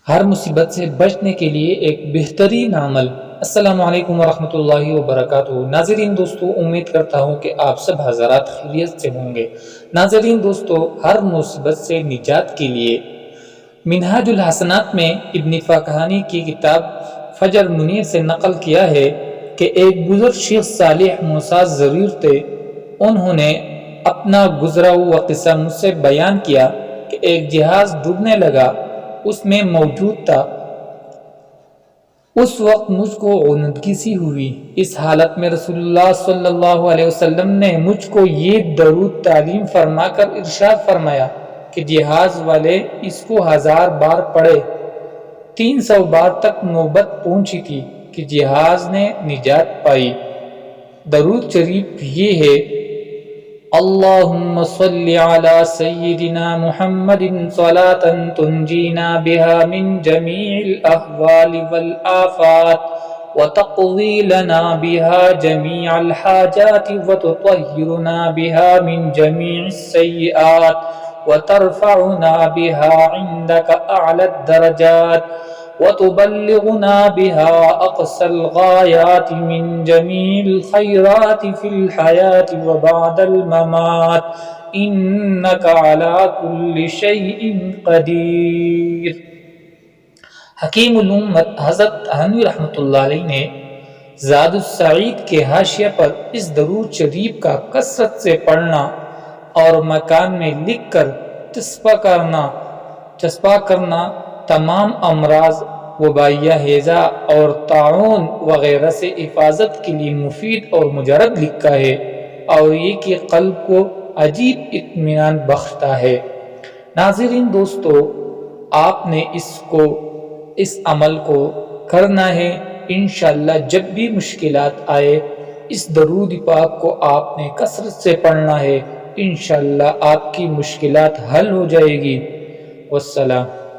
ہر مصیبت سے بچنے کے لیے ایک بہترین عمل۔ السلام علیکم ورحمۃ اللہ وبرکاتہ۔ ناظرین دوستو، امید کرتا ہوں کہ آپ سب حضرات خیریت سے ہوں گے۔ ناظرین دوستو، ہر مصیبت سے نجات کے لیے منہاج الحسنات میں ابن فاکہانی کی کتاب فجر منیر سے نقل کیا ہے کہ ایک بزرگ شیخ صالح موسیٰ ضریر تھے۔ انہوں نے اپنا گزرا ہوا قصہ مجھ سے بیان کیا کہ ایک جہاز ڈوبنے لگا، اس میں موجود تھا۔ اس وقت مجھ کو غنودگی سی ہوئی۔ اس حالت میں رسول اللہ صلی اللہ علیہ وسلم نے مجھ کو یہ درود تعلیم فرما کر ارشاد فرمایا کہ جہاز والے اس کو 1000 بار پڑھے۔ 300 بار تک نوبت پہنچی تھی کہ جہاز نے نجات پائی۔ درود شریف یہ ہے: اللہم صلی علی سیدنا محمد صلاة تنجینا بها من جمیع الاحوال والآفات وتقضی لنا بها جمیع الحاجات وتطہرنا بها من جمیع السیئات وترفعنا بها عندك اعلی الدرجات وتبلغنا بها أقصى الغايات من جميع الخيرات في الحياة وبعد الممات إنك على كل شيء قدير۔ حکیم الامت حضرت تھانوی رحمۃ اللہ علیہ نے زاد السعید کے حاشیہ پر اس درود شریف کا کثرت سے پڑھنا اور مکان میں لکھ کر چسپاں کرنا تمام امراض وبائیہ ہیضہ اور طاعون وغیرہ سے حفاظت کے لیے مفید اور مجرب لکھا ہے، اور یہ کہ قلب کو عجیب اطمینان بخشتا ہے۔ ناظرین دوستو، آپ نے اس عمل کو کرنا ہے۔ انشاءاللہ جب بھی مشکلات آئے، اس درود پاک کو آپ نے کثرت سے پڑھنا ہے۔ انشاءاللہ آپ کی مشکلات حل ہو جائے گی۔ والسلام۔